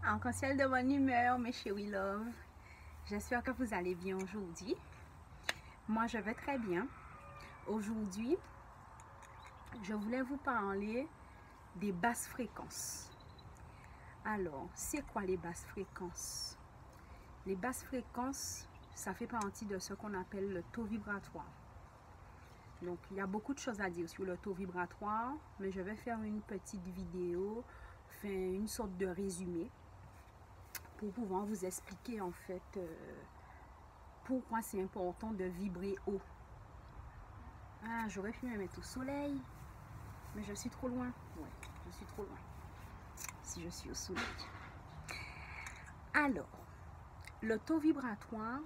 Arc-en-ciel de bonne humeur, mes chéris love. J'espère que vous allez bien aujourd'hui. Moi, je vais très bien. Aujourd'hui, je voulais vous parler des basses fréquences. Alors, c'est quoi les basses fréquences? Les basses fréquences, ça fait partie de ce qu'on appelle le taux vibratoire. Donc, il y a beaucoup de choses à dire sur le taux vibratoire, mais je vais faire une petite vidéo, une sorte de résumé, pour pouvoir vous expliquer en fait pourquoi c'est important de vibrer haut. Ah, j'aurais pu me mettre au soleil, mais je suis trop loin. Ouais, je suis trop loin. Si je suis au soleil. Alors, le taux vibratoire,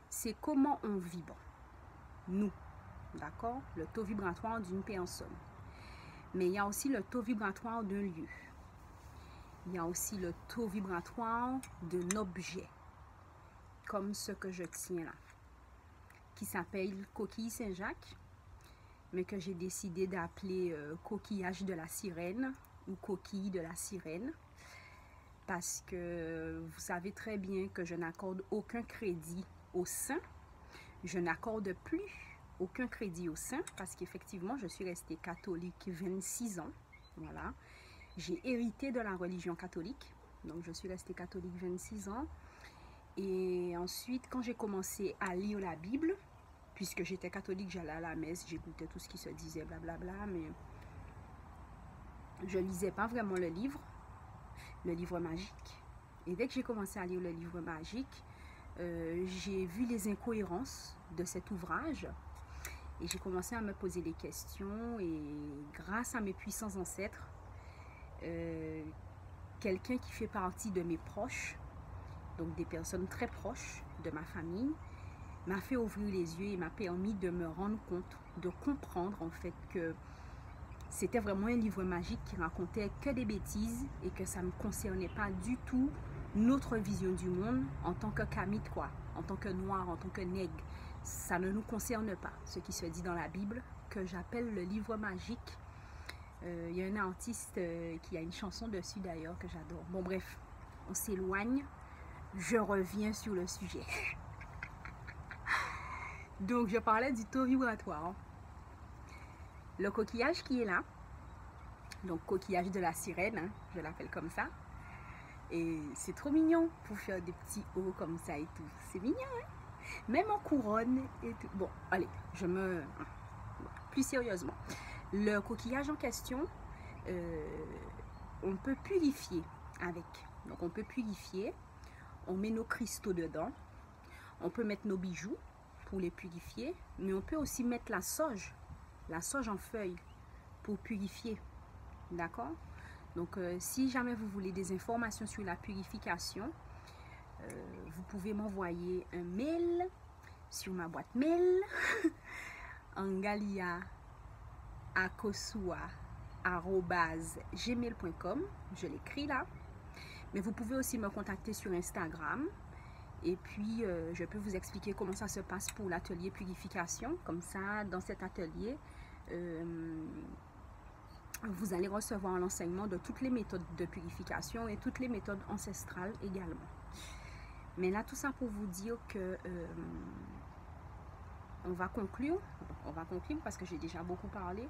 c'est comment on vibre. Nous, d'accord? Le taux vibratoire d'une personne. Mais il y a aussi le taux vibratoire d'un lieu. Il y a aussi le taux vibratoire d'un objet, comme ce que je tiens là, qui s'appelle coquille Saint-Jacques, mais que j'ai décidé d'appeler coquillage de la sirène ou coquille de la sirène, parce que vous savez très bien que je n'accorde aucun crédit au saint. Je n'accorde plus aucun crédit au saint, parce qu'effectivement, je suis restée catholique 26 ans. Voilà. J'ai hérité de la religion catholique, donc je suis restée catholique 26 ans. Et ensuite, quand j'ai commencé à lire la Bible, puisque j'étais catholique, j'allais à la messe, j'écoutais tout ce qui se disait, blablabla, mais je lisais pas vraiment le livre magique. Et dès que j'ai commencé à lire le livre magique, j'ai vu les incohérences de cet ouvrage et j'ai commencé à me poser des questions. Et grâce à mes puissants ancêtres, quelqu'un qui fait partie de mes proches, donc des personnes très proches de ma famille, m'a fait ouvrir les yeux et m'a permis de me rendre compte, de comprendre en fait que c'était vraiment un livre magique qui racontait que des bêtises et que ça ne concernait pas du tout notre vision du monde en tant que Kamit, quoi, en tant que noir, en tant que nègre. Ça ne nous concerne pas, ce qui se dit dans la Bible, que j'appelle le livre magique. Il y a un artiste qui a une chanson dessus d'ailleurs que j'adore. Bon bref, on s'éloigne. Je reviens sur le sujet. Donc je parlais du taux vibratoire. Le coquillage qui est là, donc coquillage de la sirène, hein, je l'appelle comme ça. Et c'est trop mignon pour faire des petits hauts comme ça et tout. C'est mignon, hein? Même en couronne et tout. Bon, allez, plus sérieusement. Le coquillage en question, on peut purifier avec. Donc on peut purifier, on met nos cristaux dedans, on peut mettre nos bijoux pour les purifier, mais on peut aussi mettre la sauge en feuille pour purifier. D'accord? Donc si jamais vous voulez des informations sur la purification, vous pouvez m'envoyer un mail sur ma boîte mail angalia@gmail.com. Je l'écris là. Mais vous pouvez aussi me contacter sur Instagram. Et puis, je peux vous expliquer comment ça se passe pour l'atelier purification. Comme ça, dans cet atelier, vous allez recevoir l'enseignement de toutes les méthodes de purification et toutes les méthodes ancestrales également. Mais là, tout ça pour vous dire que on va conclure parce que j'ai déjà beaucoup parlé.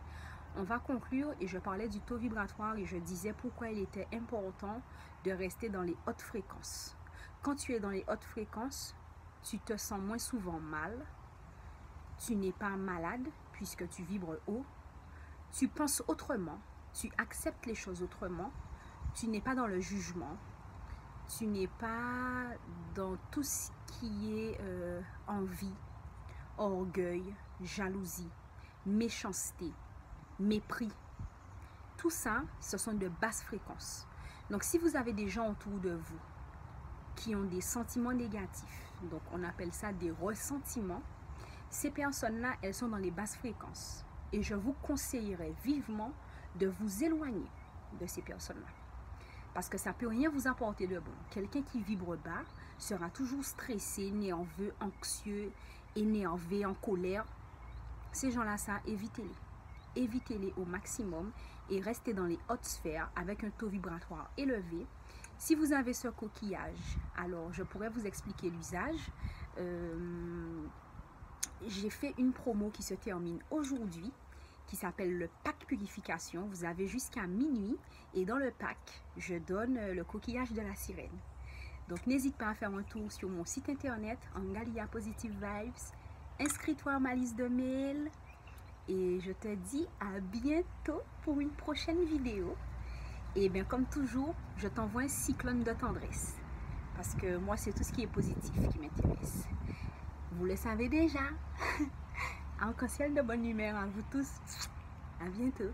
On va conclure et je parlais du taux vibratoire et je disais pourquoi il était important de rester dans les hautes fréquences. Quand tu es dans les hautes fréquences, tu te sens moins souvent mal, tu n'es pas malade puisque tu vibres haut, tu penses autrement, tu acceptes les choses autrement, tu n'es pas dans le jugement, tu n'es pas dans tout ce qui est envie, orgueil, jalousie, méchanceté, mépris. Tout ça, ce sont de basses fréquences. Donc si vous avez des gens autour de vous qui ont des sentiments négatifs, donc on appelle ça des ressentiments, ces personnes-là, elles sont dans les basses fréquences. Et je vous conseillerais vivement de vous éloigner de ces personnes-là. Parce que ça ne peut rien vous apporter de bon. Quelqu'un qui vibre bas sera toujours stressé, nerveux, anxieux, énervé, en colère. Ces gens-là, ça, évitez-les. évitez-les au maximum et restez dans les hautes sphères avec un taux vibratoire élevé. Si vous avez ce coquillage, alors je pourrais vous expliquer l'usage. J'ai fait une promo qui se termine aujourd'hui, qui s'appelle le pack purification. Vous avez jusqu'à minuit et dans le pack, je donne le coquillage de la sirène. Donc n'hésite pas à faire un tour sur mon site internet Angalia Positive Vibes. Inscris-toi à ma liste de mails et je te dis à bientôt pour une prochaine vidéo. Et bien comme toujours, je t'envoie un cyclone de tendresse parce que moi c'est tout ce qui est positif qui m'intéresse. Vous le savez déjà. Arc-en-ciel de bonne humeur à vous tous. À bientôt.